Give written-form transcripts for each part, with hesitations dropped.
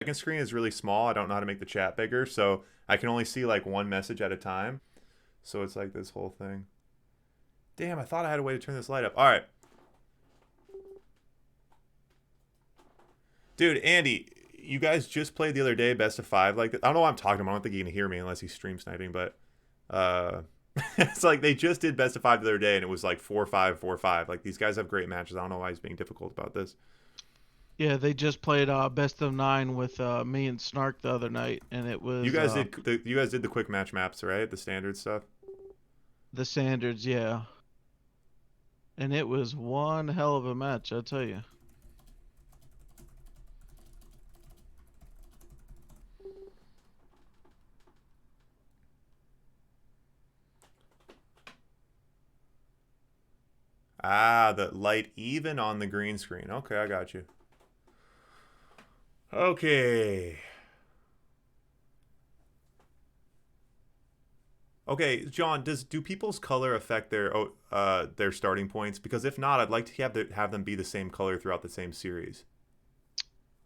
second screen is really small. I don't know how to make the chat bigger, so I can only see like one message at a time. So it's like this whole thing. Damn, I thought I had a way to turn this light up. All right. Dude, Andy, you guys just played the other day best of 5 like that. I don't know what I'm talking about. I don't think you can hear me unless he's stream sniping, but it's like they just did best of 5 the other day and it was like 4-5, 4-5. Like these guys have great matches. I don't know why he's being difficult about this. Yeah, they just played best of 9 with me and Snark the other night, and it was You guys did the quick match maps, right? The standard stuff. the standards, yeah. And it was one hell of a match, I tell you. Ah, the light even on the green screen. Okay, I got you. Okay. Okay, John, do people's color affect their starting points? Because if not, I'd like to have them be the same color throughout the same series.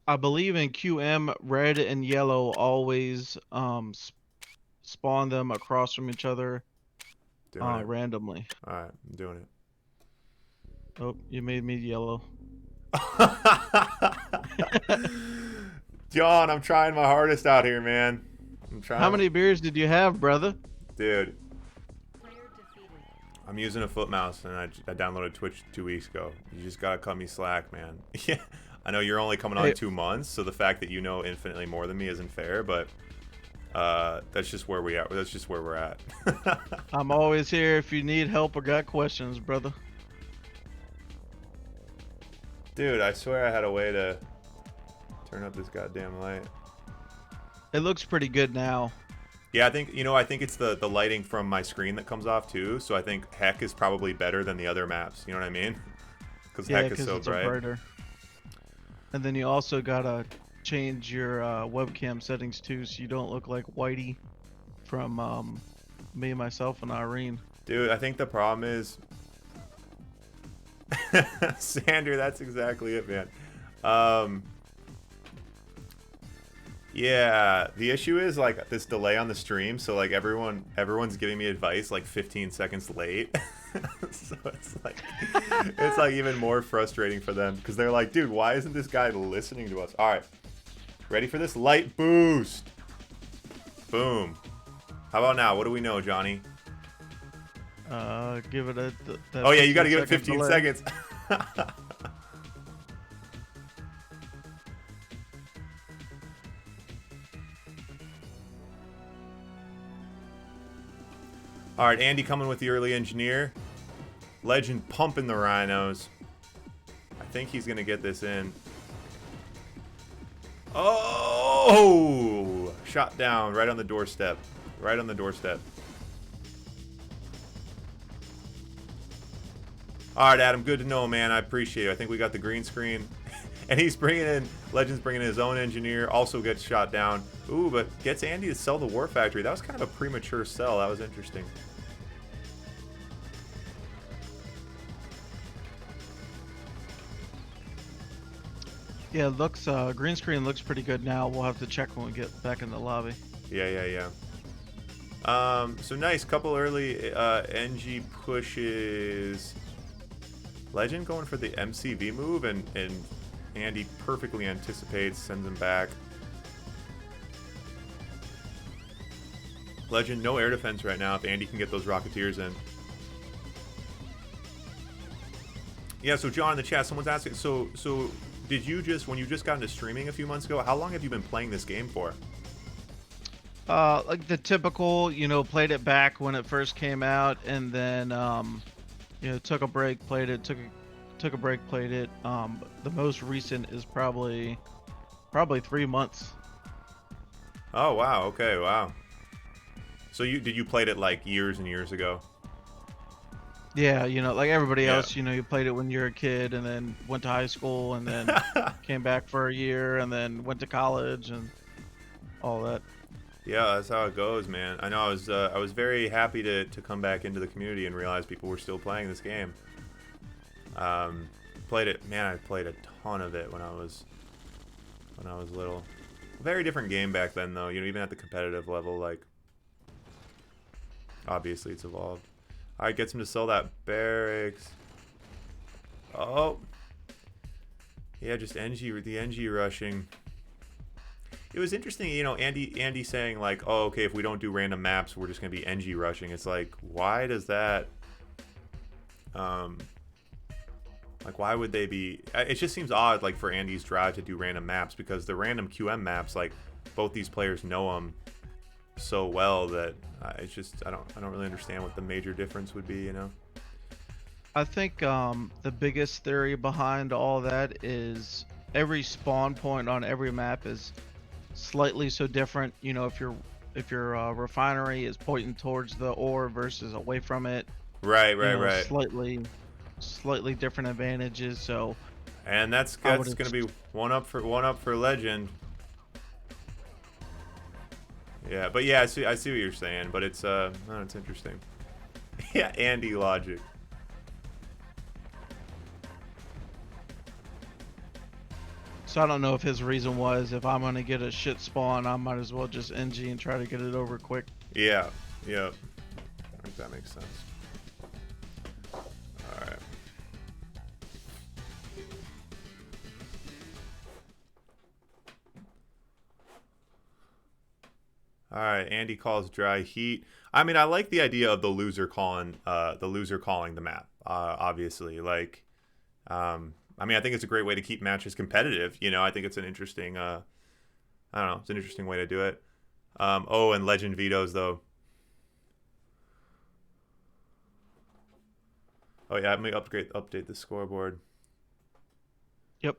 I believe in QM, red and yellow always spawn them across from each other Doing it. randomly. All right, I'm doing it. Oh, you made me yellow. John, I'm trying my hardest out here, man. I'm trying. How many beers did you have, brother? Dude, I'm using a foot mouse, and I downloaded Twitch 2 weeks ago. You just gotta cut me slack, man. Yeah, I know you're only coming on 2 months, so the fact that you know infinitely more than me isn't fair, but that's just where we are. That's just where we're at. I'm always here if you need help or got questions, brother. Dude, I swear I had a way to turn up this goddamn light. It looks pretty good now. Yeah, I think it's the lighting from my screen that comes off too. So I think Heck is probably better than the other maps. You know what I mean? Because Heck is so bright. Brighter. And then you also gotta change your webcam settings too, so you don't look like Whitey from me, myself, and Irene. Dude, I think the problem is, Sander. That's exactly it, man. Yeah, the issue is like this delay on the stream, so like everyone's giving me advice like 15 seconds late. So it's like even more frustrating for them because they're like, dude, why isn't this guy listening to us? All right, ready for this light boost? Boom. How about now? What do we know, Johnny? Give it a. Oh yeah, you got to give it 15 seconds. All right, Andy coming with the early engineer. Legend pumping the rhinos. I think he's going to get this in. Oh! Shot down right on the doorstep. Right on the doorstep. All right, Adam, good to know, man. I appreciate it. I think we got the green screen. And he's bringing in, Legend's bringing in his own engineer. Also gets shot down. Ooh, but gets Andy to sell the War Factory. That was kind of a premature sell. That was interesting. Yeah, it looks green screen looks pretty good now. We'll have to check when we get back in the lobby. Yeah. So nice, couple early NG pushes. Legend going for the MCV move, and Andy perfectly anticipates, sends him back. Legend, no air defense right now if Andy can get those Rocketeers in. Yeah, so John in the chat, someone's asking, so did you just, when you just got into streaming a few months ago, how long have you been playing this game for? Like the typical, played it back when it first came out, and then, took a break, played it, took a break, played it. The most recent is probably 3 months. Oh, wow. Okay, wow. So you played it like years and years ago? Yeah, like everybody else, you played it when you were a kid, and then went to high school, and then came back for a year, and then went to college, and all that. Yeah, that's how it goes, man. I know I was very happy to come back into the community and realize people were still playing this game. Played it, man. I played a ton of it when I was little. Very different game back then, though. You know, even at the competitive level, like, obviously it's evolved. All right, gets him to sell that barracks. Oh. Yeah, just the NG rushing. It was interesting, you know, Andy saying like, oh, okay, if we don't do random maps, we're just gonna be NG rushing. It's like, why does that? Like, why would they be? It just seems odd, like, for Andy's drive to do random maps, because the random QM maps, like, both these players know them so well that it's just I don't really understand what the major difference would be, you know. I think the biggest theory behind all that is every spawn point on every map is slightly so different. You know, if your refinery is pointing towards the ore versus away from it, Right, you right, know, right. slightly different advantages. So And that's I would gonna be one up for Legend. Yeah, but yeah, I see what you're saying, but it's oh, it's interesting. Yeah, Andy logic. So I don't know if his reason was, if I'm gonna get a shit spawn, I might as well just NG and try to get it over quick. Yeah, yeah. I think that makes sense. Alright. Alright, Andy calls dry heat. I mean, I like the idea of the loser calling the map. Obviously, like, I mean, I think it's a great way to keep matches competitive. You know, I think it's an interesting, I don't know, it's an interesting way to do it. Oh, and Legend vetoes though. Oh yeah, let me update the scoreboard. Yep,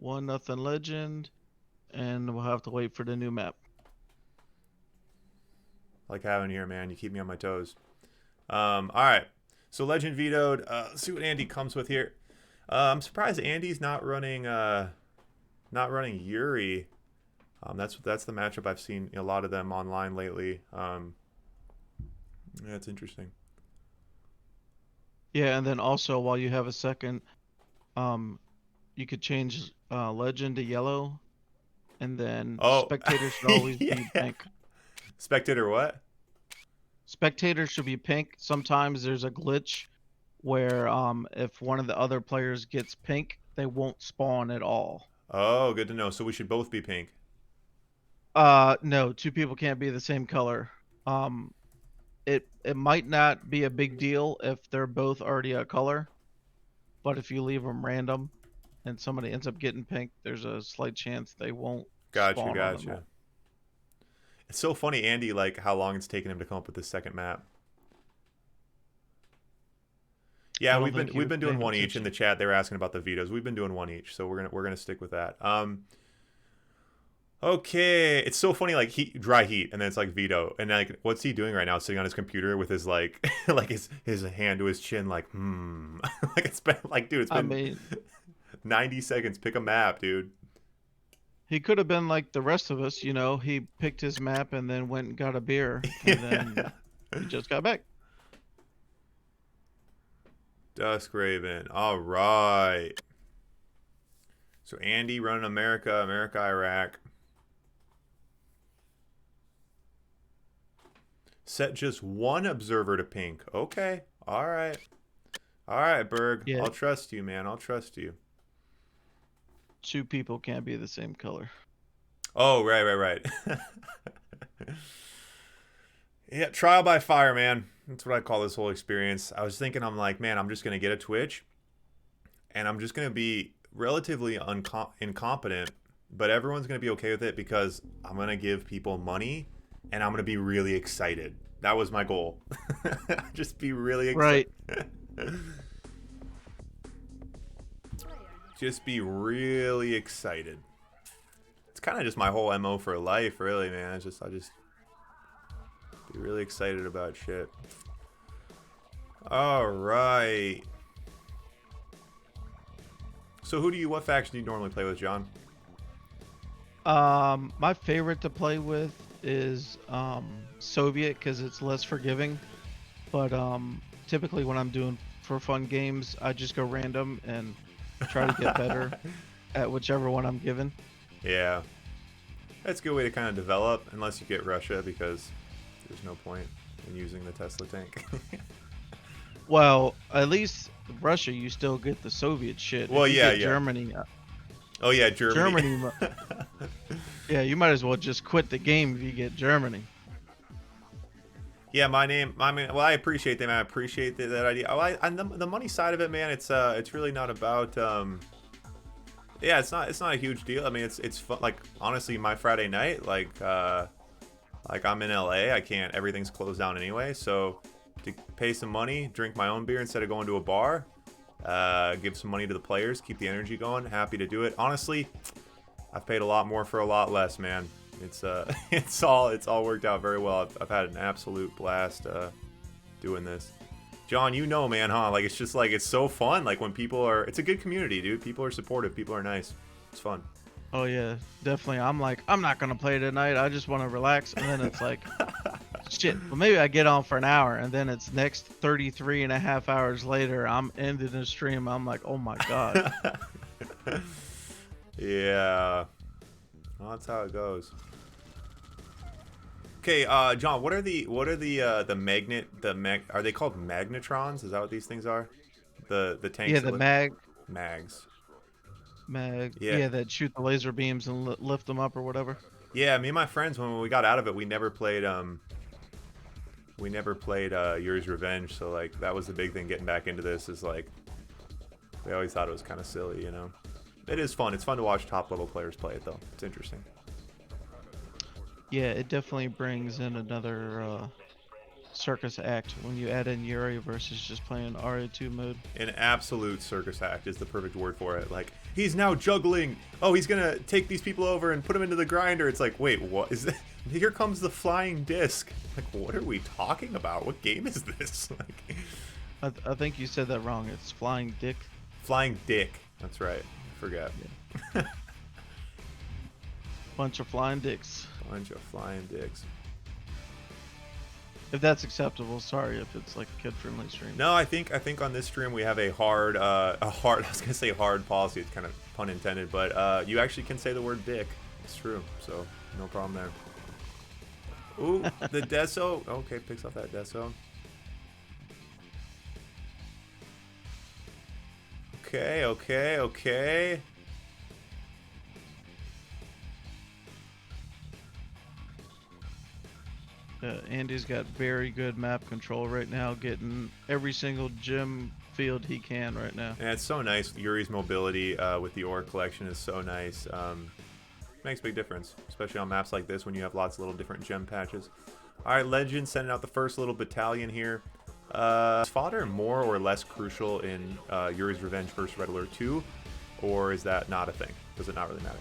1-0 Legend, and we'll have to wait for the new map. Like having here, man. You keep me on my toes. All right. So Legend vetoed. Let's see what Andy comes with here. I'm surprised Andy's not running Yuri. That's the matchup I've seen a lot of them online lately. Yeah, it's interesting. Yeah, and then also while you have a second, you could change Legend to yellow, and then Oh, spectators should always be yeah. pink. Spectator what? Spectators should be pink. Sometimes there's a glitch where if one of the other players gets pink, they won't spawn at all. Oh, good to know. So we should both be pink. No, two people can't be the same color. Um, it might not be a big deal if they're both already a color, but if you leave them random and somebody ends up getting pink, there's a slight chance they won't Gotcha, spawn on them gotcha. all. It's so funny, Andy, like how long it's taken him to come up with this second map. I Yeah, don't think he we've was been doing paying one each in the attention. chat. They were asking about the vetoes. We've been doing one each, so we're gonna stick with that. Okay, it's so funny, like dry heat, and then it's like veto, and like what's he doing right now? Sitting on his computer with his like like his hand to his chin, like like it's been like, dude, it's I been mean, 90 seconds. Pick a map, dude. he could have been like the rest of us, you know, he picked his map and then went and got a beer and then Yeah. he just got back. Dusk Raven. All right. So Andy running America, Iraq. Set just one observer to pink. Okay. All right. All right, Berg. Yeah, I'll trust you, man. I'll trust you. two people can't be the same color. Oh, right. Yeah, trial by fire, man. That's what I call this whole experience. I was thinking, I'm like, man, I'm just going to get a Twitch, and I'm just going to be relatively incompetent, but everyone's going to be okay with it because I'm going to give people money, and I'm going to be really excited. That was my goal. Just be really excited. Right. Just be really excited. It's kind of just my whole MO for life, really, man. I just be really excited about shit. All right. So what faction do you normally play with, John? My favorite to play with is Soviet because it's less forgiving. But typically when I'm doing for fun games, I just go random and try to get better at whichever one I'm given. Yeah. That's a good way to kind of develop, unless you get Russia, because there's no point in using the Tesla tank. Well, at least Russia, you still get the Soviet shit. Well, If you yeah, get yeah. Germany, Oh yeah, Germany. yeah, you might as well just quit the game if you get Germany. Yeah, my name. I mean, well, I appreciate that, man. I appreciate that idea. Oh, and the money side of it, man. It's really not about. Yeah, it's not a huge deal. I mean, it's fun. Like honestly, my Friday night, like I'm in LA. I can't. Everything's closed down anyway. So to pay some money, drink my own beer instead of going to a bar, give some money to the players, keep the energy going. Happy to do it. Honestly, I've paid a lot more for a lot less, man. It's it's all worked out very well. I've had an absolute blast doing this. John, you know, man, huh? Like it's just like it's so fun. Like when people are, it's a good community, dude. People are supportive. People are nice. It's fun. Oh yeah, definitely. I'm like, I'm not gonna play tonight. I just want to relax, and then it's like, shit. Well, maybe I get on for an hour, and then it's next 33 and a half hours later. I'm ending the stream. I'm like, oh my god. Yeah. Well, that's how it goes. Okay, John, what are the are they called magnetrons? Is that what these things are? The tanks. Yeah, the mags. Yeah. Yeah, that shoot the laser beams and lift them up or whatever. Yeah, me and my friends, when we got out of it, we never played Yuri's Revenge. So like that was the big thing getting back into this. Is like we always thought it was kind of silly, you know. It is fun. It's fun to watch top level players play it though. It's interesting. Yeah, it definitely brings in another circus act when you add in Yuri versus just playing RA2 mode. An absolute circus act is the perfect word for it. Like, he's now juggling. Oh, he's gonna take these people over and put them into the grinder. It's like, wait, what is that? Here comes the flying disc. Like, what are we talking about? What game is this? Like, I think you said that wrong. It's Flying Dick. Flying Dick. That's right. I forgot. Yeah. Bunch of flying dicks. Bunch of flying dicks. If that's acceptable, sorry if it's like a kid-friendly stream. No, I think on this stream we have a hard I was gonna say hard policy. It's kind of pun intended, but you actually can say the word dick. It's true, so no problem there. Ooh, the Deso. Okay, picks up that Deso. Okay. Andy's got very good map control right now, getting every single gym field he can right now. And it's so nice. Yuri's mobility with the ore collection is so nice. Makes a big difference, especially on maps like this when you have lots of little different gem patches. All right, Legend sending out the first little battalion here. Is fodder more or less crucial in Yuri's Revenge versus Red Alert 2, or is that not a thing? Does it not really matter?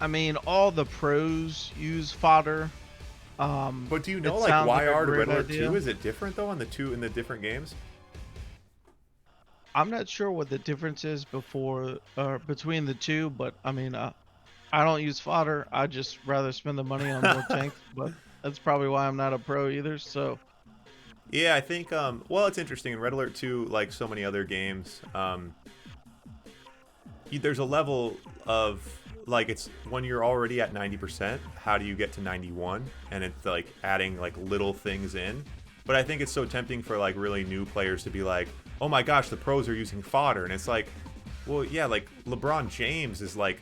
I mean, all the pros use fodder. But do you know like YR to Red Alert 2? Is it different though on the two in the different games? I'm not sure what the difference is between the two, but I mean, I don't use fodder. I just rather spend the money on more tanks, but that's probably why I'm not a pro either. So. Yeah, I think. Well, it's interesting in Red Alert 2, like so many other games. There's a level of like it's when you're already at 90%. How do you get to 91? And it's like adding like little things in. But I think it's so tempting for like really new players to be like, oh my gosh, the pros are using fodder, and it's like, well, yeah, like LeBron James is like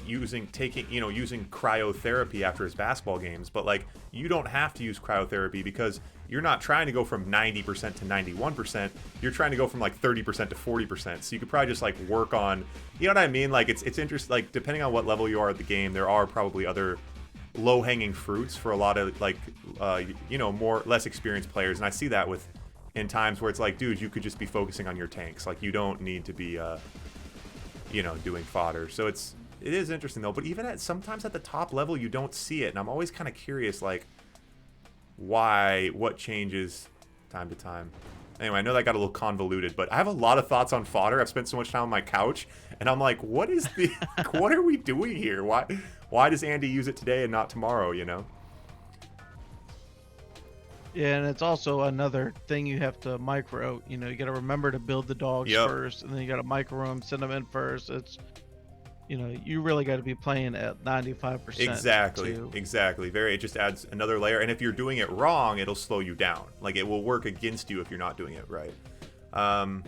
using cryotherapy after his basketball games, but like you don't have to use cryotherapy because you're not trying to go from 90% to 91%. You're trying to go from like 30% to 40%. So you could probably just like work on, you know what I mean? Like it's interesting. Like depending on what level you are at the game, there are probably other low-hanging fruits for a lot of like less experienced players, and I see that with in times where it's like, dude, you could just be focusing on your tanks. Like you don't need to be doing fodder. So it is interesting though. But even sometimes at the top level you don't see it, and I'm always kind of curious like what changes time to time. Anyway, I know that got a little convoluted, but I have a lot of thoughts on fodder. I've spent so much time on my couch, and I'm like, what are we doing here? Why does Andy use it today and not tomorrow, you know? Yeah, and it's also another thing you have to micro. You got to remember to build the dogs first, and then you got to micro them, send them in first. you really got to be playing at 95% Exactly, to. exactly. Very. It just adds another layer, and if you're doing it wrong, it'll slow you down. Like it will work against you if you're not doing it right. Um,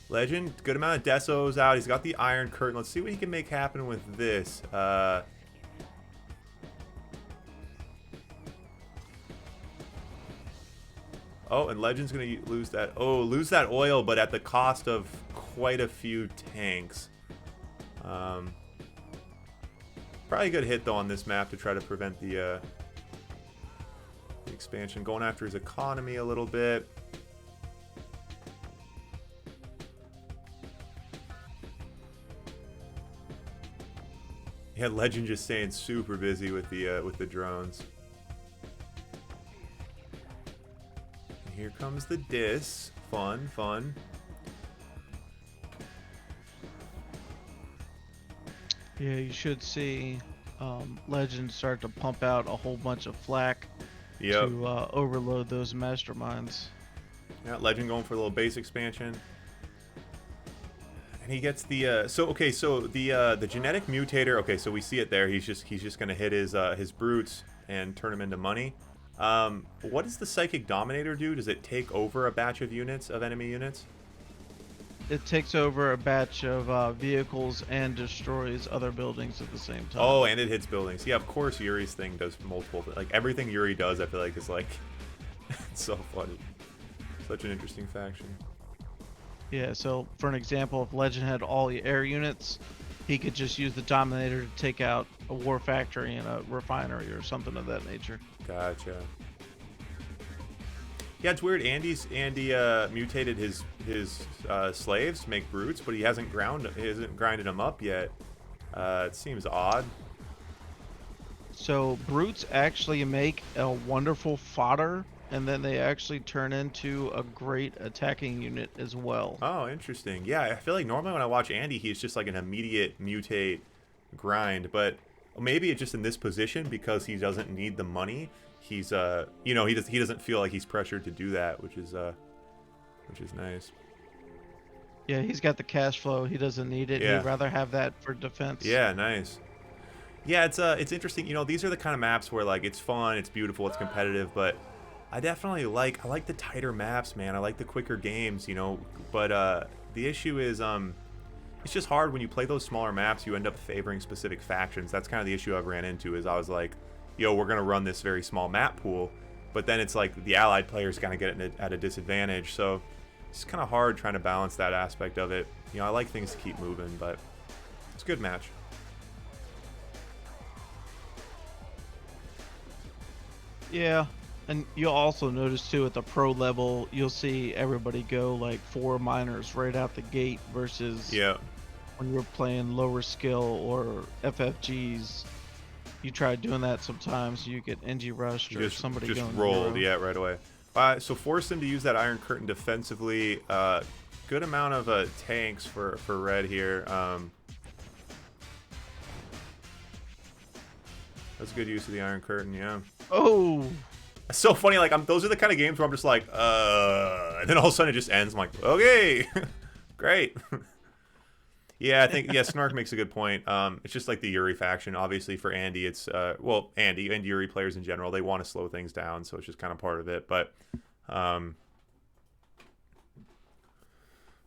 Legend, good amount of Desos out. He's got the Iron Curtain. Let's see what he can make happen with this. Oh, and Legend's gonna lose that. Oh, lose that oil, but at the cost of quite a few tanks. Probably a good hit though on this map to try to prevent the expansion. Going after his economy a little bit. Yeah, Legend just staying super busy with the drones. And here comes the dis. Fun, fun. Yeah, you should see Legend start to pump out a whole bunch of flak Yep. to overload those masterminds. Yeah, Legend going for a little base expansion. And he gets the so the genetic mutator. Okay, so we see it there. He's just gonna hit his brutes and turn them into money. What does the psychic dominator do? Does it take over a batch of units of enemy units? It takes over a batch of vehicles and destroys other buildings at the same time. Oh, and it hits buildings. Yeah, of course Yuri's thing does multiple. Like everything Yuri does, I feel like is like it's so funny. Such an interesting faction. Yeah, so for an example, if Legend had all the air units, he could just use the Dominator to take out a war factory and a refinery or something of that nature. Gotcha. Yeah, it's weird. Andy mutated his slaves to make brutes, but he hasn't grinded them up yet. It seems odd. So brutes actually make a wonderful fodder, and then they actually turn into a great attacking unit as well. Oh, interesting. Yeah, I feel like normally when I watch Andy, he's just like an immediate mutate grind, but maybe it's just in this position because he doesn't need the money. He's he doesn't feel like he's pressured to do that, which is nice. Yeah, he's got the cash flow. He doesn't need it. Yeah. He'd rather have that for defense. Yeah, nice. Yeah, it's interesting. These are the kind of maps where like it's fun, it's beautiful, it's competitive, but I definitely like the tighter maps, man. I like the quicker games, but the issue is it's just hard when you play those smaller maps, you end up favoring specific factions. That's kind of the issue I've ran into is I was like, yo, we're going to run this very small map pool, but then it's like the allied players kind of get it at a disadvantage. So it's kind of hard trying to balance that aspect of it. I like things to keep moving, but it's a good match. Yeah, and you'll also notice too at the pro level, you'll see everybody go like 4 miners right out the gate versus Yeah. when you're playing lower skill or FFGs. You try doing that sometimes, you get NG rushed or somebody just going rolled, zero. yeah, right away. So force him to use that Iron Curtain defensively. Good amount of tanks for red here. That's a good use of the Iron Curtain, yeah. Oh, It's so funny, like those are the kind of games where I'm just like, and then all of a sudden it just ends. I'm like, okay, great. Yeah, I think Snark makes a good point. It's just like the Yuri faction. Obviously, for Andy, it's well, Andy and Yuri players in general, they want to slow things down, so it's just kind of part of it. But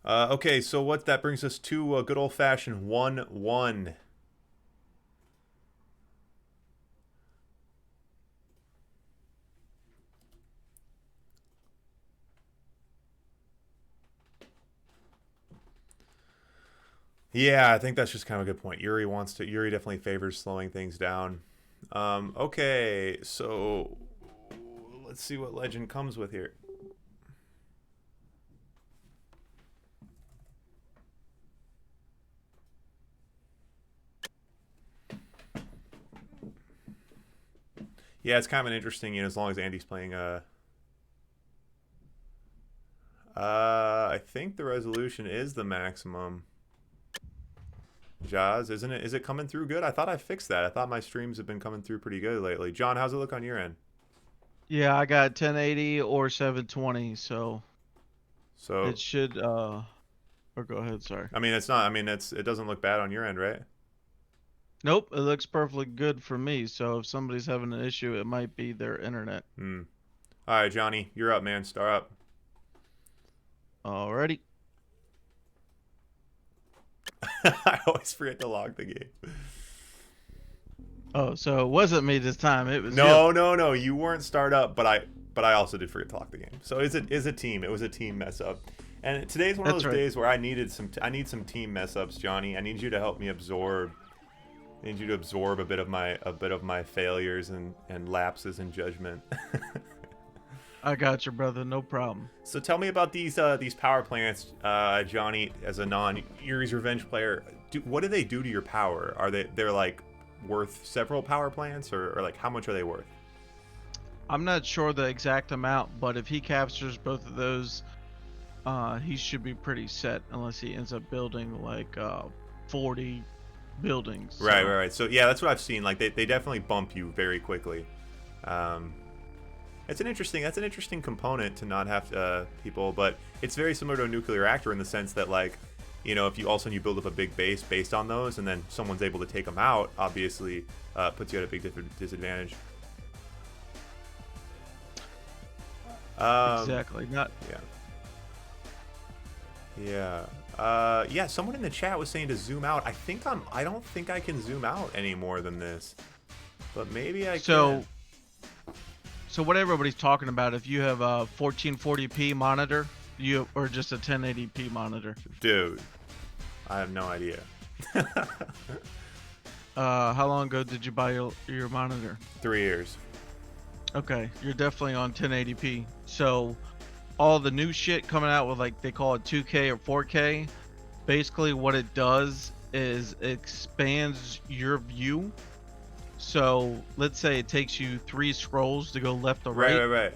okay, so what that brings us to a good old fashioned 1-1. Yeah, I think that's just kind of a good point. Yuri definitely favors slowing things down. Okay, so let's see what Legend comes with here. Yeah, it's kind of an interesting, as long as Andy's playing I think the resolution is the maximum. Jazz, isn't it? Is it coming through good? I thought I fixed that. I thought my streams have been coming through pretty good lately. John, how's it look on your end? yeah, I got 1080 or 720, so So it should or Or go ahead, sorry. I mean, it's not. I mean, it doesn't look bad on your end, right? Nope, it looks perfectly good for me. So if somebody's having an issue, it might be their internet. Hmm. All right, Johnny, you're up, man. Star up. Alrighty. I always forget to log the game. Oh, so it wasn't me this time. It was No, you. no, no. You weren't start up, but I also did forget to lock the game. So it's a team. It was a team mess up. And today's one of That's those right. days where I need some team mess ups, Johnny. I need you to help me absorb. I need you to absorb a bit of my failures and lapses in judgment. I got you, brother. No problem. So tell me about these power plants, Johnny. As a non-Yuri's Revenge player, what do they do to your power? They're like worth several power plants, or like how much are they worth? I'm not sure the exact amount, but if he captures both of those, he should be pretty set. Unless he ends up building like 40 buildings. So. Right. So yeah, that's what I've seen. Like they definitely bump you very quickly. That's an interesting component to not have people, but it's very similar to a nuclear reactor in the sense that, like, you know, if you all of a sudden you build up a big base based on those, and then someone's able to take them out, obviously puts you at a big disadvantage. Exactly. Not. Yeah. Someone in the chat was saying to zoom out. I don't think I can zoom out any more than this, but maybe I can. So what everybody's talking about, if you have a 1440p monitor, or just a 1080p monitor. Dude, I have no idea. How long ago did you buy your monitor? 3 years. Okay, you're definitely on 1080p. So all the new shit coming out with, like, they call it 2K or 4K, basically what it does is it expands your view. So let's say it takes you 3 scrolls to go left or right. Right.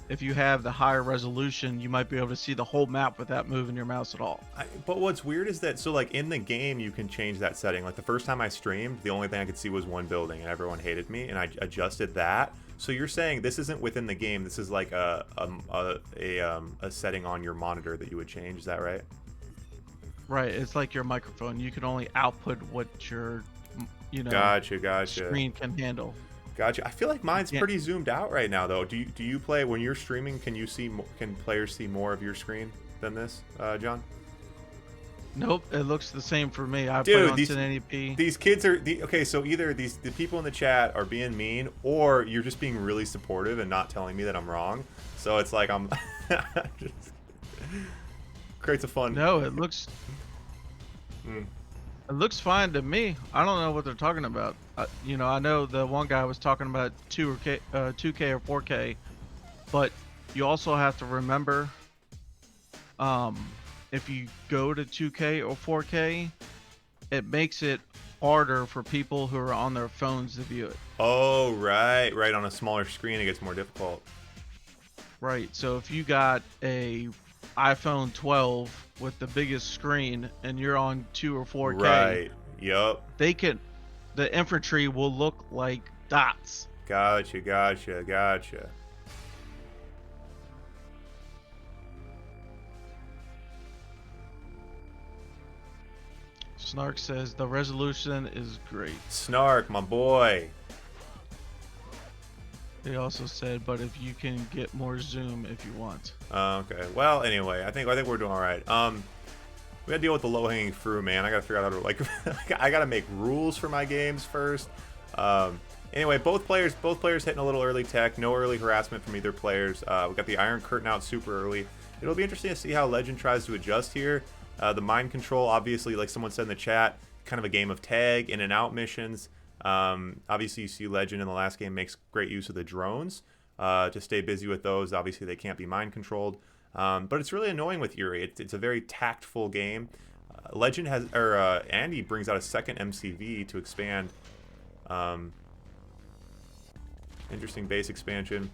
If you have the higher resolution, you might be able to see the whole map without moving your mouse at all. But what's weird is that, so like in the game, you can change that setting. Like the first time I streamed, the only thing I could see was one building, and everyone hated me, and I adjusted that. So you're saying this isn't within the game? This is like a setting on your monitor that you would change? Is that right? Right. It's like your microphone. You can only output what your Gotcha. screen can handle. Gotcha. I feel like mine's pretty zoomed out right now, though. Do you play when you're streaming? Can players see more of your screen than this, John? Nope, it looks the same for me. I Dude, play on 1080p. These kids are okay. So either the people in the chat are being mean, or you're just being really supportive and not telling me that I'm wrong. So it's like I'm just creates a fun. No, it looks. It looks fine to me. I don't know what they're talking about. I know the one guy was talking about 2K or 4K, but you also have to remember, if you go to 2K or 4K, it makes it harder for people who are on their phones to view it. Oh, right. On a smaller screen, it gets more difficult. Right. So if you got a iPhone 12 with the biggest screen and you're on 2 or 4K, right? Yup. The infantry will look like dots. Gotcha. Snark says the resolution is great. Snark, my boy. He also said, but if you can get more zoom if you want. Okay. Well, anyway, I think we're doing all right. We gotta deal with the low-hanging fruit, man. I gotta figure out how to, like, I gotta make rules for my games first. Anyway, both players hitting a little early tech. No early harassment from either players. We got the Iron Curtain out super early. It'll be interesting to see how Legend tries to adjust here. The mind control, obviously, like someone said in the chat, kind of a game of tag, in and out missions. Obviously, you see Legend in the last game makes great use of the drones to stay busy with those. Obviously, they can't be mind controlled. But it's really annoying with Yuri. It's a very tactful game. Legend has, Andy brings out a second MCV to expand. Interesting base expansion.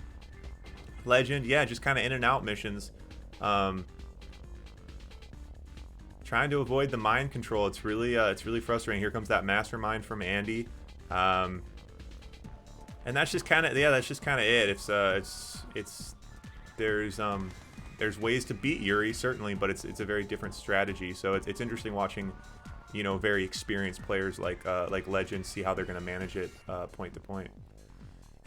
Legend, yeah, just kind of in and out missions. Trying to avoid the mind control. It's really frustrating. Here comes that mastermind from Andy. And that's just kind of it. There's there's ways to beat Yuri certainly, but it's a very different strategy. So it's interesting watching, you know, very experienced players like Lgnd see how they're going to manage it point to point.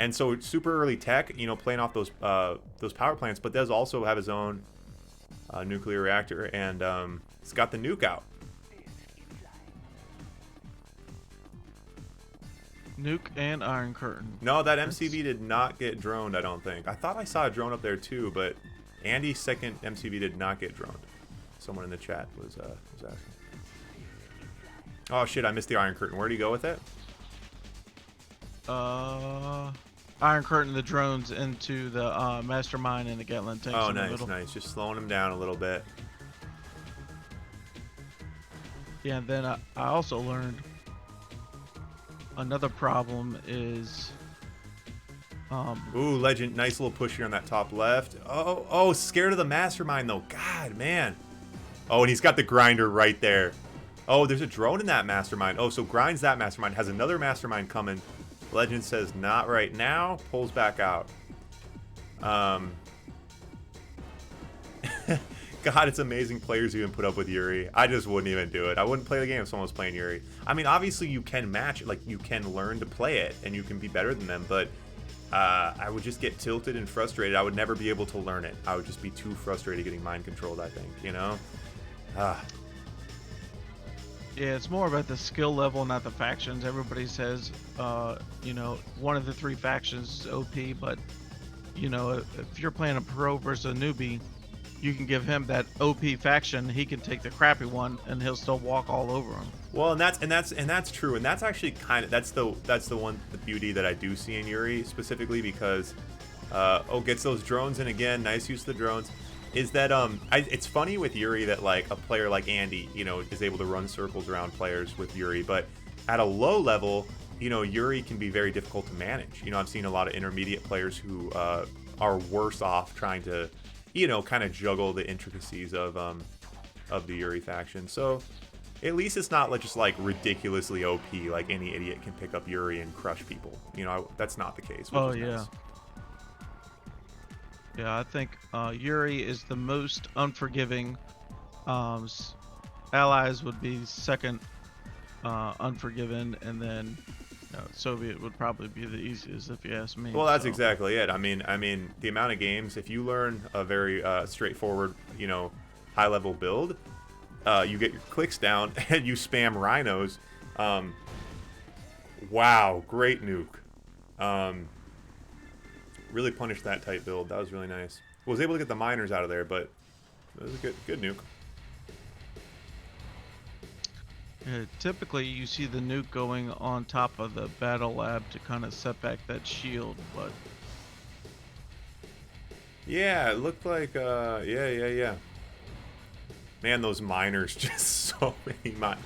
And so it's super early tech, you know, playing off those power plants, but does also have his own nuclear reactor, and it's got the nuke out. Nuke and Iron Curtain. No, that MCV did not get droned, I don't think. I thought I saw a drone up there too, but Andy's second MCV did not get droned. Someone in the chat was asking. Oh shit, I missed the Iron Curtain. Where do you go with it? Iron Curtain the drones into the Mastermind and the Gatling tanks. Oh, in the nice, middle. nice. Just slowing them down a little bit. Yeah, and then I also learned another problem is Ooh, Lgnd, nice little push here on that top left. Oh, scared of the Mastermind though. God, man. Oh, and he's got the grinder right there. Oh, there's a drone in that Mastermind. Oh, so grinds that Mastermind. Has another Mastermind coming. Lgnd says not right now. Pulls back out. God, it's amazing players even put up with Yuri. I just wouldn't even do it. I wouldn't play the game if someone was playing Yuri. I mean, obviously you can match it. Like, you can learn to play it, and you can be better than them, but I would just get tilted and frustrated. I would never be able to learn it. I would just be too frustrated getting mind controlled, I think, you know? Yeah, it's more about the skill level, not the factions. Everybody says, you know, one of the three factions is OP, but, you know, if you're playing a pro versus a newbie, you can give him that OP faction. He can take the crappy one, and he'll still walk all over him. Well, and that's true, and that's actually kind of that's the beauty that I do see in Yuri specifically, because gets those drones in again. Nice use of the drones. Is that it's funny with Yuri that like a player like Andy, you know, is able to run circles around players with Yuri, but at a low level, you know, Yuri can be very difficult to manage. You know, I've seen a lot of intermediate players who are worse off trying to, you know, kind of juggle the intricacies of the Yuri faction. So at least it's not just like ridiculously OP, like any idiot can pick up Yuri and crush people. You know, that's not the case. Oh yeah. Nice. Yeah, I think Yuri is the most unforgiving. Allies would be second unforgiven, and then Soviet would probably be the easiest if you ask me. Well, that's exactly it. I mean, the amount of games, if you learn a very straightforward, you know, high-level build, you get your clicks down and you spam rhinos. Wow, great nuke. Really punished that type build. That was really nice. Was able to get the miners out of there, but it was a good nuke. Yeah, typically, you see the nuke going on top of the battle lab to kind of set back that shield, but yeah, it looked like yeah. Man, those miners, just so many miners.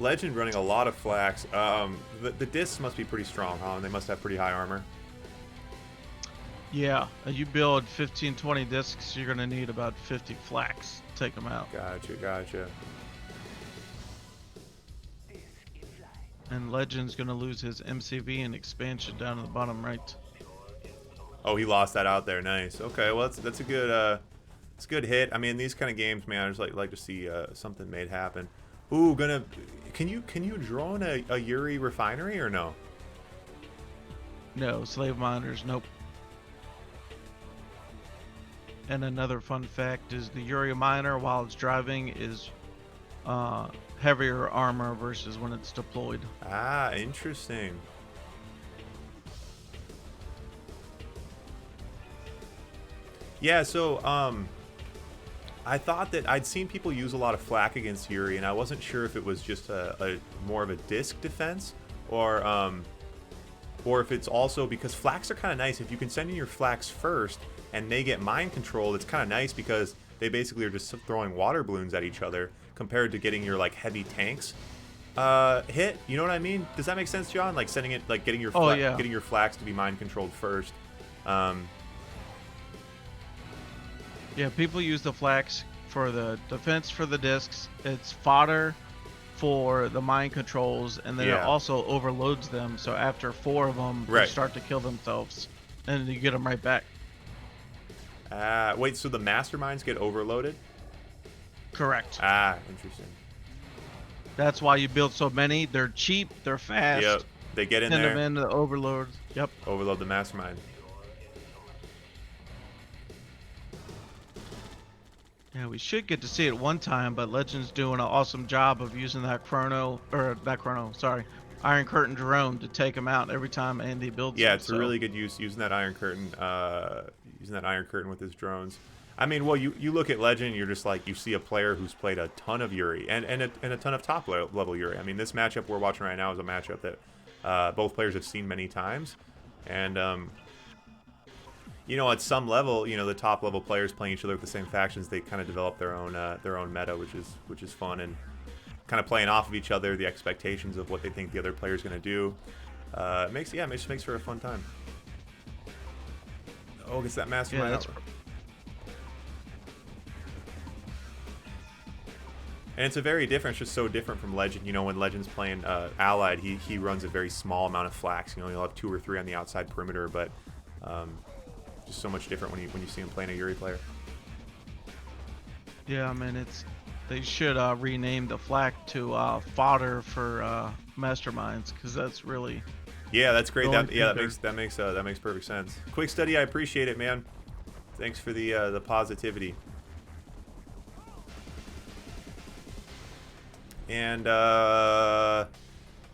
Lgnd running a lot of flax. The discs must be pretty strong, huh? And they must have pretty high armor. Yeah, you build 15-20 discs, you're gonna need about 50 flax to take them out. Gotcha. And Legend's gonna lose his MCV and expansion down in the bottom right. Oh, he lost that out there. Nice. Okay, well that's a good it's a good hit. I mean, these kind of games, man, I just like to see something made happen. Ooh, can you drone a Yuri refinery or no? No, slave miners, nope. And another fun fact is the Yuri miner, while it's driving, is heavier armor versus when it's deployed. Ah, interesting. Yeah, so I thought that I'd seen people use a lot of flak against Yuri, and I wasn't sure if it was just a more of a disc defense, or if it's also because flaks are kind of nice. If you can send in your flaks first and they get mind controlled, it's kind of nice because they basically are just throwing water balloons at each other compared to getting your like heavy tanks hit. You know what I mean? Does that make sense, John? Like sending it, like getting your getting your flaks to be mind controlled first. Yeah, people use the flax for the defense for the discs. It's fodder for the mind controls, and then it Yeah. also overloads them. So after 4 of them, they Right. start to kill themselves, and you get them right back. Wait, so the masterminds get overloaded? Correct. Interesting. That's why you build so many. They're cheap, they're Yep. fast. They get in Send them there, into the overlords. Yep. overload the mastermind. Yeah, we should get to see it one time, but Legend's doing an awesome job of using that Iron Curtain drone to take him out every time Andy builds Yeah, him, it's a really good use using that Iron Curtain. Using that Iron Curtain with his drones. I mean, well, you look at Legend, you're just like, you see a player who's played a ton of Yuri and a ton of top level Yuri. I mean, this matchup we're watching right now is a matchup that both players have seen many times, and you know, at some level, you know, the top level players playing each other with the same factions, they kind of develop their own meta, which is fun, and kind of playing off of each other, the expectations of what they think the other player's going to do. It makes for a fun time. Oh, gets that mastermind out. And it's a very different, it's just so different from Legend. You know, when Legend's playing Allied, he runs a very small amount of flax. You know, he'll have 2 or 3 on the outside perimeter, but just so much different when you see him playing a Yuri player. Yeah, I mean, they should rename the flak to fodder for masterminds, because that's really. Yeah, that's great. That makes perfect sense. Quick study, I appreciate it, man. Thanks for the positivity. And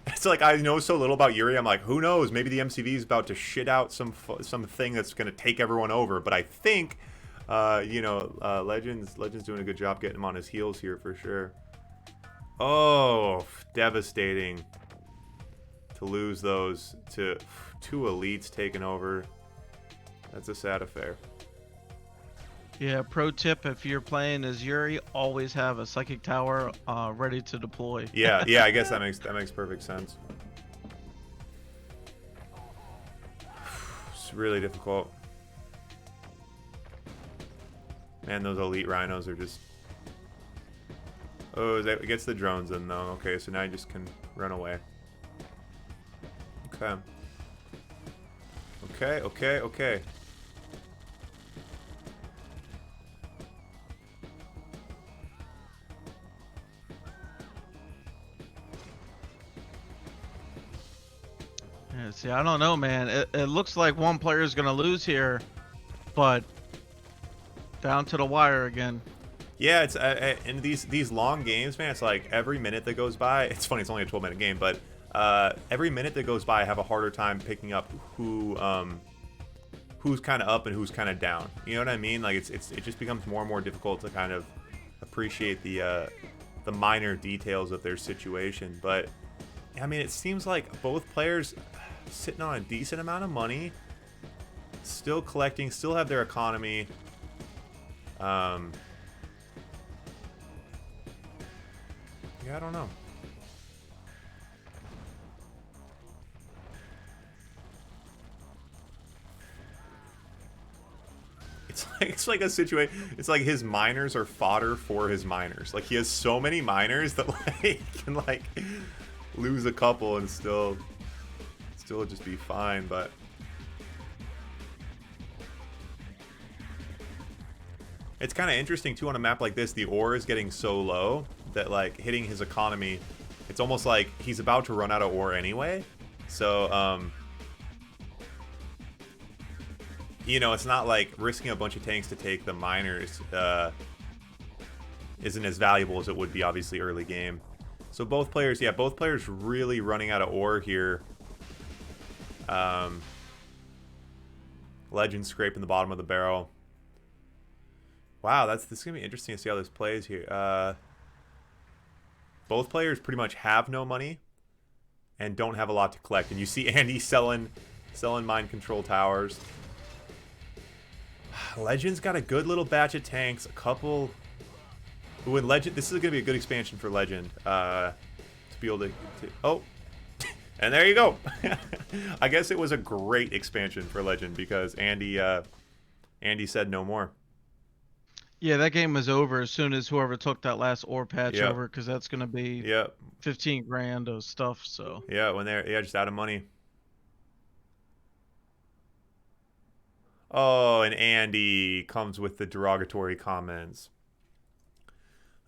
it's like, I know so little about Yuri. I'm like, who knows? Maybe the MCV is about to shit out something that's going to take everyone over. But I think, you know, Legend's doing a good job getting him on his heels here for sure. Oh, devastating to lose those to 2 elites taking over. That's a sad affair. Yeah, pro tip, if you're playing as Yuri, always have a psychic tower ready to deploy. Yeah, I guess that makes perfect sense. It's really difficult. Man, those elite rhinos are just... Oh, it gets the drones in though. Okay, so now you just can run away. Okay. Yeah, see, I don't know, man. It looks like one player is going to lose here, but down to the wire again. Yeah, it's in these long games, man. It's like every minute that goes by. It's funny, it's only a 12-minute game, but every minute that goes by, I have a harder time picking up who's kind of up and who's kind of down. You know what I mean? Like it just becomes more and more difficult to kind of appreciate the minor details of their situation. But I mean, it seems like both players sitting on a decent amount of money, still collecting, still have their economy. Yeah, I don't know. It's like a situation. It's like his miners are fodder for his miners. Like he has so many miners that like he can like lose a couple and still just be fine. But it's kind of interesting too on a map like this. The ore is getting so low that like hitting his economy, it's almost like he's about to run out of ore anyway. So you know, it's not like risking a bunch of tanks to take the miners isn't as valuable as it would be obviously early game. So both players really running out of ore here. Legend scraping the bottom of the barrel. Wow, this is gonna be interesting to see how this plays here. Both players pretty much have no money and don't have a lot to collect. And you see Andy selling mind control towers. Legend's got a good little batch of tanks, a couple. When Legend, this is gonna be a good expansion for Legend. To be able to oh, and there you go. I guess it was a great expansion for Legend because Andy said no more. Yeah, that game is over as soon as whoever took that last ore patch Yep. over, because that's gonna be Yep. 15 grand of stuff. So Yeah. When they're just out of money. Oh, and Andy comes with the derogatory comments.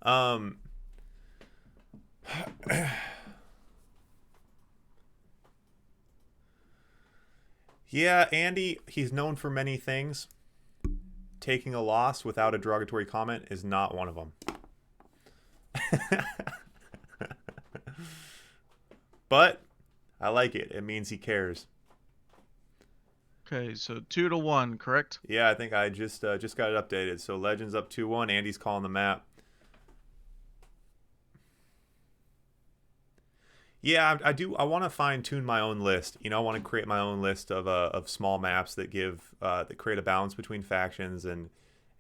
Um. Yeah, Andy, he's known for many things. Taking a loss without a derogatory comment is not one of them. But I like it. It means he cares. okay, so 2-1, correct? Yeah, I think I just got it updated. So Legends up 2-1. Andy's calling the map. Yeah, I do. I want to fine tune my own list. I want to create my own list of small maps that that create a balance between factions and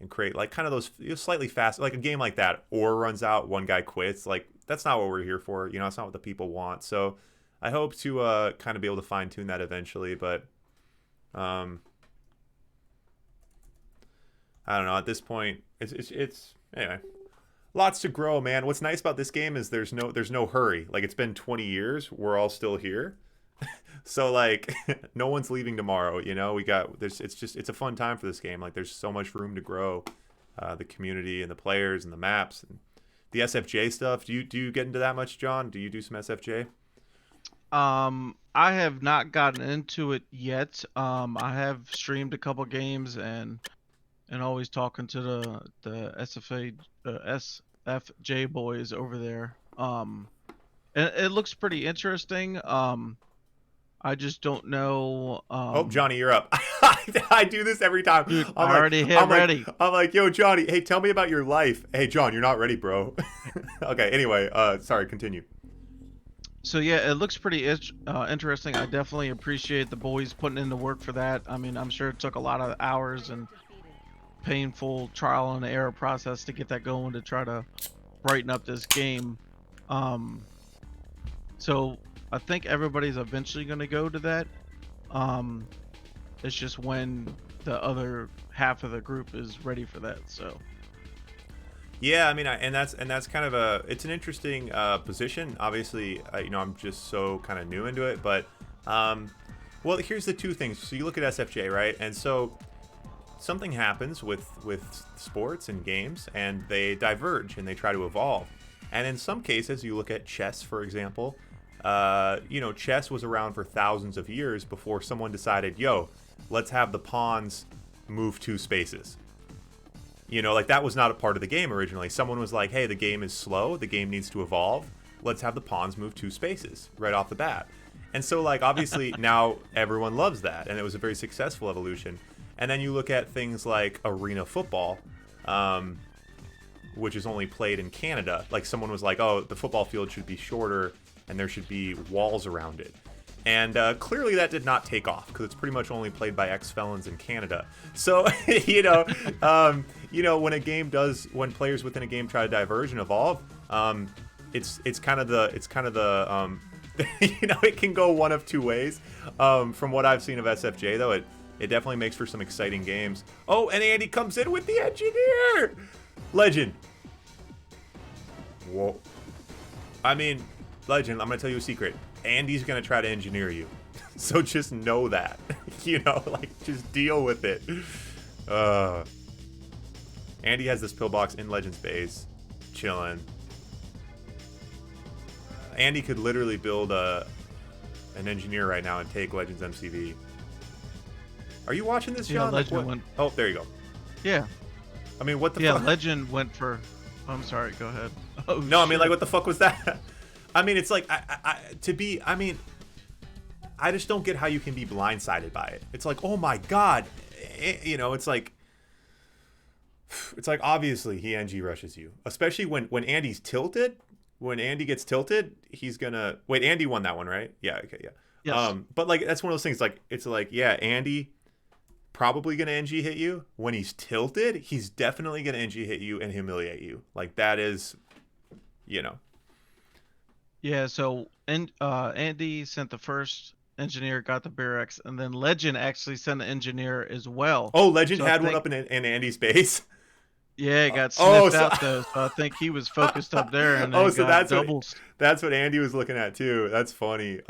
create like kind of those slightly fast, like a game like that. Ore runs out, one guy quits. Like that's not what we're here for. It's not what the people want. So I hope to kind of be able to fine tune that eventually. But um, I don't know. At this point, it's anyway. Lots to grow, man. What's nice about this game is there's no hurry. Like it's been 20 years, we're all still here. So like no one's leaving tomorrow, We got it's a fun time for this game. Like there's so much room to grow. The community and the players and the maps and the SFJ stuff. Do you get into that much, John? Do you do some SFJ? I have not gotten into it yet. I have streamed a couple games and always talking to the SFJ boys over there. And it looks pretty interesting. I just don't know. Oh, Johnny, you're up. I do this every time. Dude, I'm I like, already hit I'm like, ready. I'm like, yo, Johnny, hey, tell me about your life. Hey, John, you're not ready, bro. Okay, anyway, sorry, continue. So yeah, it looks pretty interesting. I definitely appreciate the boys putting in the work for that. I mean, I'm sure it took a lot of hours and painful trial and error process to get that going to try to brighten up this game. Um, so I think everybody's eventually going to go to that. Um, it's just when the other half of the group is ready for that. So Yeah, I mean, and that's kind of it's an interesting position. Obviously, I'm just so kind of new into it, but well, here's the two things. So you look at SFJ, right? And so something happens with sports and games, and they diverge and they try to evolve. And in some cases, you look at chess, for example. Chess was around for thousands of years before someone decided, yo, let's have the pawns move two spaces. Like that was not a part of the game originally. Someone was like, hey, the game is slow. The game needs to evolve. Let's have the pawns move two spaces right off the bat. And so, like, obviously now everyone loves that. And it was a very successful evolution. And then you look at things like arena football, which is only played in Canada. Like someone was like, oh, the football field should be shorter and there should be walls around it. And clearly that did not take off because it's pretty much only played by ex-felons in Canada. So, when players within a game try to diverge and evolve, it's kind of the it can go one of two ways. From what I've seen of SFJ though, it definitely makes for some exciting games. Oh, and Andy comes in with the engineer, Legend. Whoa. I mean, Legend, I'm gonna tell you a secret. Andy's gonna try to engineer you. So just know that. Just deal with it. Andy has this pillbox in Legend's base, chilling. Andy could literally build an engineer right now and take Legend's MCV. Are you watching this, John? yeah, Legend went. Oh, there you go. Yeah. I mean, what the Yeah, fuck? Legend went for. I'm sorry. Go ahead. Oh, No, I mean, like, shit. what the fuck was that? I mean, it's like, I just don't get how you can be blindsided by it. It's like, oh my god. It's like obviously he NG rushes you. Especially when Andy's tilted. When Andy gets tilted, he's gonna... Wait, Andy won that one, right? Yeah, okay, yeah. Yes. But, like, that's one of those things, like, it's like, yeah, Andy probably gonna NG hit you. When he's tilted, he's definitely gonna NG hit you and humiliate you. Like, that is, Yeah. So Andy sent the first engineer, got the barracks, and then Legend actually sent an engineer as well. Oh, Legend So I had one think up in Andy's base. Yeah, it got Oh, sniffed so out though, so I think he was focused up there and oh, then so got doubles. that's what Andy was looking at too. That's funny.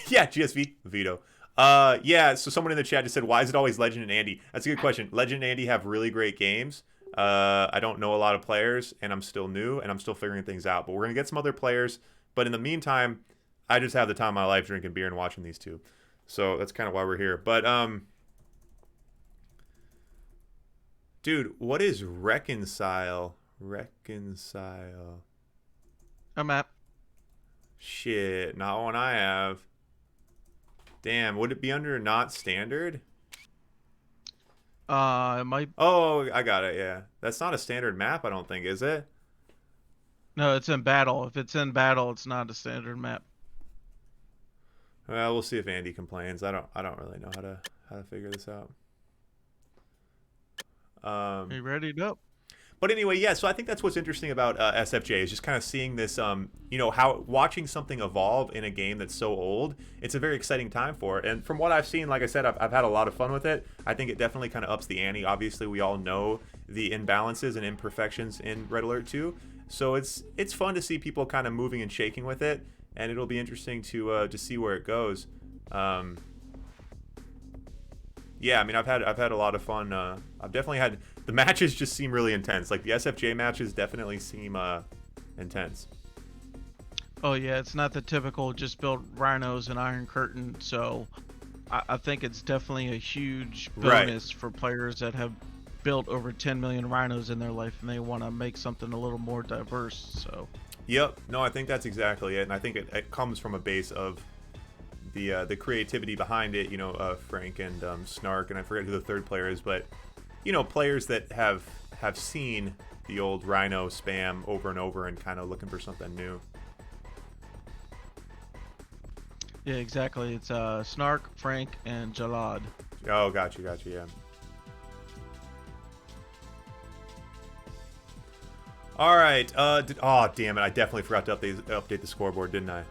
Yeah, GSV veto. Yeah. So someone in the chat just said, "Why is it always Legend and Andy?" That's a good question. Legend and Andy have really great games. I don't know a lot of players, and I'm still new, and I'm still figuring things out. But we're gonna get some other players. But in the meantime, I just have the time of my life drinking beer and watching these two. So that's kind of why we're here. But dude, what is reconcile? Reconcile. I'm at. Shit, not one I have. Damn, would it be under not standard? It might. Oh, I got it. Yeah, that's not a standard map, I don't think, is it? No, it's in battle. If it's in battle, it's not a standard map. Well, we'll see if Andy complains. I don't really know how to figure this out. Are you ready to go? But anyway, yeah. So I think that's what's interesting about SFJ is just kind of seeing this, how watching something evolve in a game that's so old. It's a very exciting time for it. And from what I've seen, like I said, I've had a lot of fun with it. I think it definitely kind of ups the ante. Obviously, we all know the imbalances and imperfections in Red Alert 2. So it's fun to see people kind of moving and shaking with it, and it'll be interesting to see where it goes. Yeah, I mean, I've had a lot of fun. I've definitely had the matches just seem really intense. Like the SFJ matches definitely seem intense. Oh yeah, it's not the typical just build rhinos and Iron Curtain. So I think it's definitely a huge bonus for players that have built over 10 million rhinos in their life and they want to make something a little more diverse. So. Yep. No, I think that's exactly it, and I think it comes from a base of the creativity behind it. Frank and Snark, and I forget who the third player is, but players that have seen the old Rhino spam over and over and kind of looking for something new. Yeah, exactly. It's Snark, Frank, and Jalad. Oh, gotcha, yeah. All right. Oh, damn it! I definitely forgot to update the scoreboard, didn't I?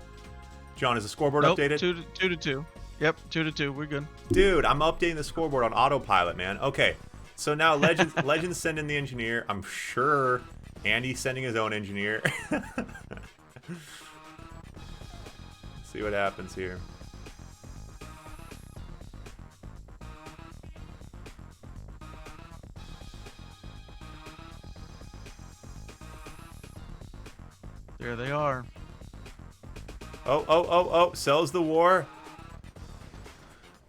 John, is the scoreboard updated? 2 to 2. Yep, 2 to 2. We're good. Dude, I'm updating the scoreboard on autopilot, man. Okay, so now Legends sending the engineer. I'm sure Andy's sending his own engineer. See what happens here. There they are. Oh, sells the war.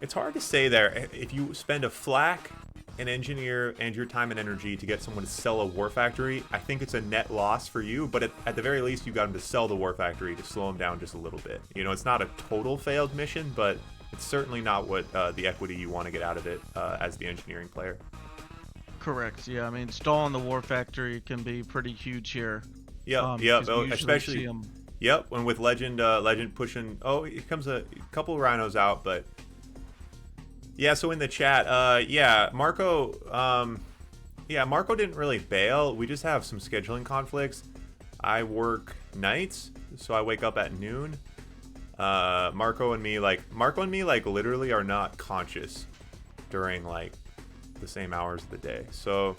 It's hard to say there. If you spend a flak, an engineer, and your time and energy to get someone to sell a war factory, I think it's a net loss for you, but at the very least, you got him to sell the war factory to slow him down just a little bit. It's not a total failed mission, but it's certainly not what the equity you want to get out of it as the engineering player. Correct. Yeah, I mean, stalling the war factory can be pretty huge here. Yep. Oh, especially. Yep, and with Legend pushing. Oh, here comes a couple rhinos out, but yeah. So in the chat, yeah, Marco. Marco didn't really bail. We just have some scheduling conflicts. I work nights, so I wake up at noon. Marco and me literally are not conscious during like the same hours of the day. So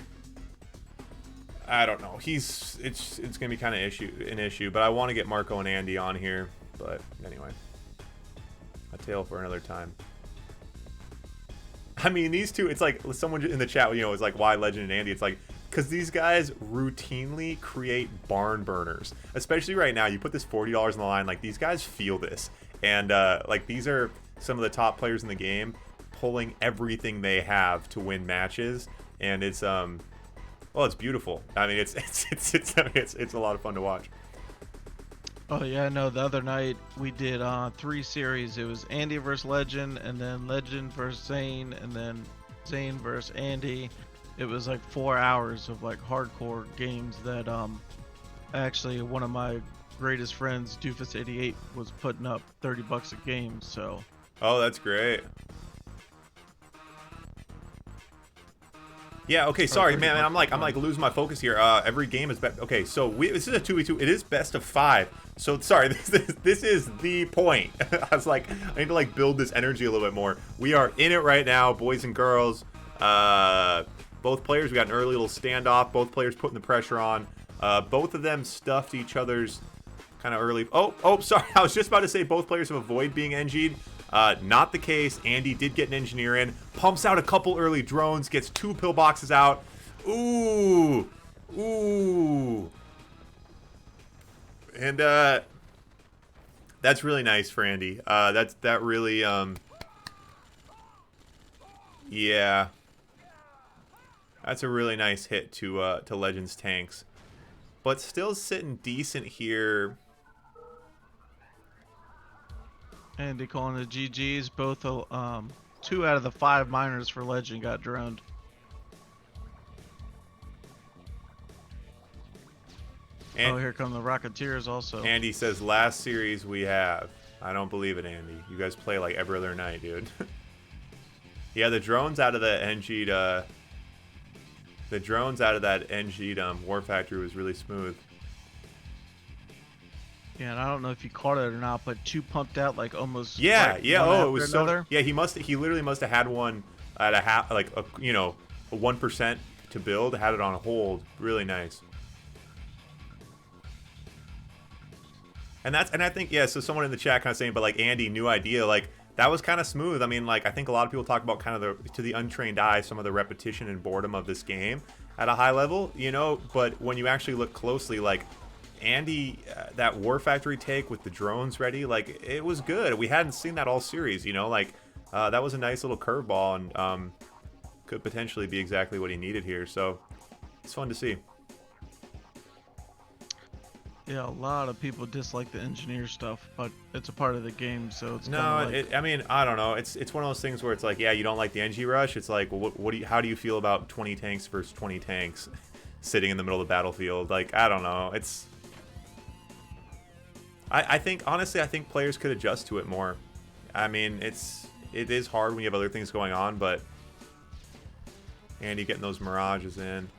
I don't know. It's gonna be kind of an issue, but I want to get Marco and Andy on here. But anyway, a tale for another time. I mean, these two. It's like someone in the chat, is like, why Legend and Andy? It's like because these guys routinely create barn burners, especially right now. You put this $40 on the line. Like these guys feel this, and like these are some of the top players in the game, pulling everything they have to win matches, and it's well, it's beautiful. I mean, it's a lot of fun to watch. Oh yeah, no. The other night we did 3 series. It was Andy versus Legend, and then Legend versus Zane, and then Zane versus Andy. It was like 4 hours of like hardcore games that actually one of my greatest friends, Doofus88, was putting up $30 a game. So. Oh, that's great. Yeah. Okay. Sorry, man. I'm like losing my focus here. Every game is okay. So this is a 2v2. It is best of 5. So sorry. This is the point. I was like, I need to like build this energy a little bit more. We are in it right now, boys and girls. Both players, we got an early little standoff. Both players putting the pressure on. Both of them stuffed each other's kind of early. Oh, sorry. I was just about to say both players have avoided being NG'd. Not the case. Andy did get an engineer in. Pumps out a couple early drones. Gets 2 pillboxes out. Ooh. Ooh. And that's really nice for Andy. That really yeah. That's a really nice hit to Legend's tanks. But still sitting decent here. Andy calling the GGs. Both 2 out of the 5 miners for Legend got droned. And here come the Rocketeers also. Andy says, last series we have. I don't believe it, Andy. You guys play like every other night, dude. Yeah, the drones out of the NG'd, War Factory was really smooth. Yeah, and I don't know if you caught it or not, but 2 pumped out like almost. Yeah, like yeah. one Oh, it was another. so. Yeah, he literally must have had one at a half, like a 1% to build. Had it on hold. Really nice. And I think, yeah, so someone in the chat kind of saying, but like Andy, new idea, like that was kind of smooth. I mean, like I think a lot of people talk about kind of to the untrained eye, some of the repetition and boredom of this game at a high level, but when you actually look closely, like Andy, that War Factory take with the drones ready, like it was good. We hadn't seen that all series, like that was a nice little curveball and could potentially be exactly what he needed here. So it's fun to see. Yeah, a lot of people dislike the engineer stuff, but it's a part of the game, so it's no. like... I mean, I don't know. It's one of those things where it's like, yeah, you don't like the NG rush. It's like, well, how do you feel about 20 tanks versus 20 tanks sitting in the middle of the battlefield? Like, I don't know. It's. I think honestly, I think players could adjust to it more. I mean, it is hard when you have other things going on, but Andy getting those mirages in.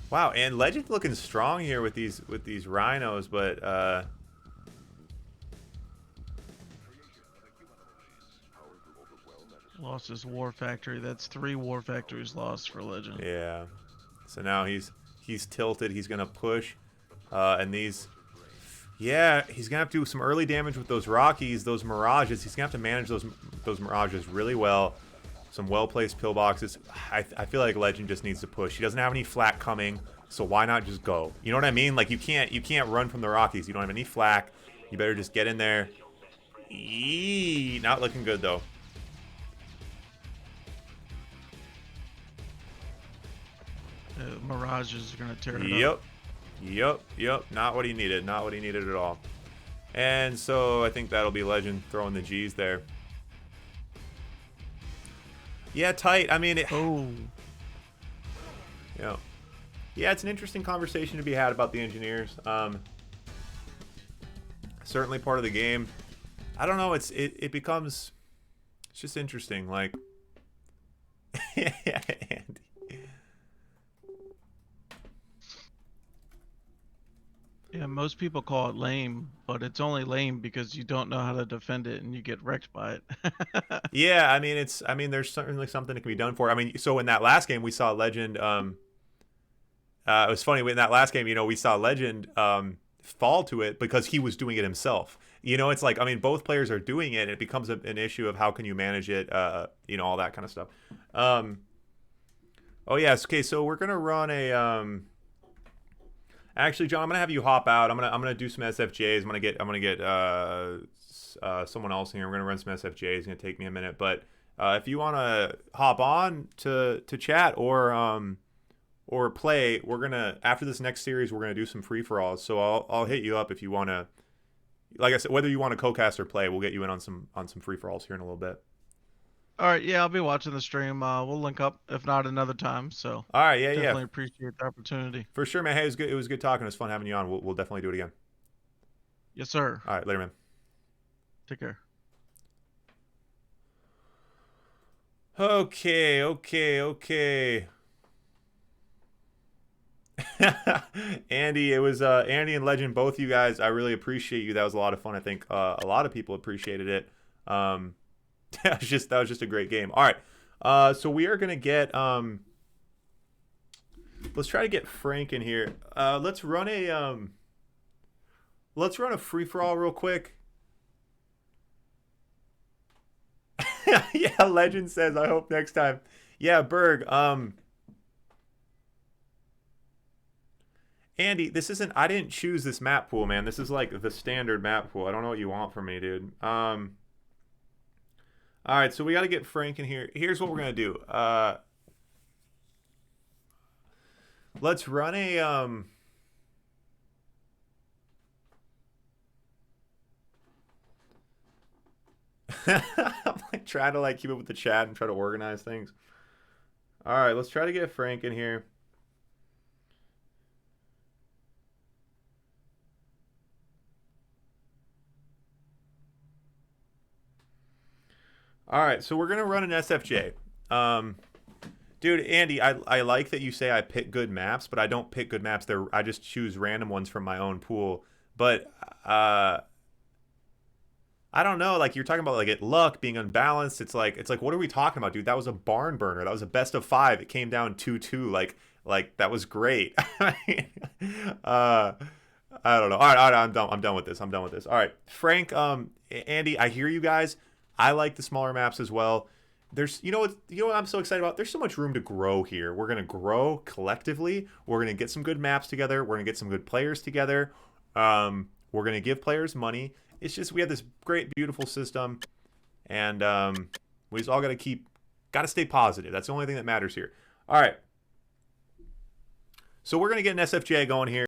Wow, and Legend looking strong here with these rhinos, but lost his War Factory. That's 3 War Factories lost for Legend. Yeah. So now he's tilted. He's gonna push, and these. Yeah, he's gonna have to do some early damage with those Rockies, those mirages. He's gonna have to manage those mirages really well. Some well-placed pillboxes. I feel like Legend just needs to push. He doesn't have any flak coming, so why not just go? You know what I mean? Like you can't run from the Rockies. You don't have any flak. You better just get in there. Eee, not looking good though. Mirages are gonna tear it up. Yep. Not what he needed. Not what he needed at all. And so I think that'll be Legend throwing the G's there. Yeah, tight. I mean, yeah, it's an interesting conversation to be had about the engineers. Certainly part of the game. I don't know. It becomes. It's just interesting. Like, yeah, Andy. Yeah, most people call it lame, but it's only lame because you don't know how to defend it and you get wrecked by it. Yeah, I mean, there's certainly something that can be done for it. I mean, so in that last game we saw Legend. It was funny in that last game. We saw Legend fall to it because he was doing it himself. It's like, I mean, both players are doing it. It becomes an issue of how can you manage it. All that kind of stuff. Oh yes, okay. So we're gonna run a. Actually, John, I'm gonna have you hop out. I'm gonna do some SFJs. I'm gonna get someone else here. We're gonna run some SFJs. It's gonna take me a minute, but if you wanna hop on to chat or play, we're gonna after this next series we're gonna do some free for alls. So I'll hit you up if you wanna. Like I said, whether you want to co-cast or play, we'll get you in on some free for alls here in a little bit. All right, yeah, I'll be watching the stream. We'll link up, if not another time. So all right, yeah, definitely appreciate the opportunity. For sure, man. Hey, it was good talking. It was fun having you on. We'll definitely do it again. Yes, sir. All right, later, man. Take care. Okay. Andy, it was Andy and Legend, both you guys. I really appreciate you. That was a lot of fun. I think a lot of people appreciated it. That was just a great game. All right. So we are gonna get let's try to get Frank in here. Let's run a free for all real quick. Yeah, Legend says I hope next time. Yeah, Berg. Andy, this isn't. I didn't choose this map pool, man. This is like the standard map pool. I don't know what you want from me, dude. All right, so we got to get Frank in here. Here's what we're gonna do. Let's run a I'm like trying to like keep up with the chat and try to organize things. All right, let's try to get Frank in here. All right, so we're gonna run an SFJ. Dude, Andy, I like that you say I pick good maps, but I don't pick good maps. I just choose random ones from my own pool. But I don't know. Like you're talking about like luck being unbalanced. It's like what are we talking about, dude? That was a barn burner. That was a best of 5. It came down 2-2. Like that was great. uh, I don't know. All right, I'm done. I'm done with this. I'm done with this. All right, Frank, Andy, I hear you guys. I like the smaller maps as well. There's, you know what I'm so excited about. There's so much room to grow here. We're gonna grow collectively. We're gonna get some good maps together. We're gonna get some good players together. We're gonna give players money. It's just we have this great, beautiful system, and we just all gotta stay positive. That's the only thing that matters here. All right. So we're gonna get an SFJ going here.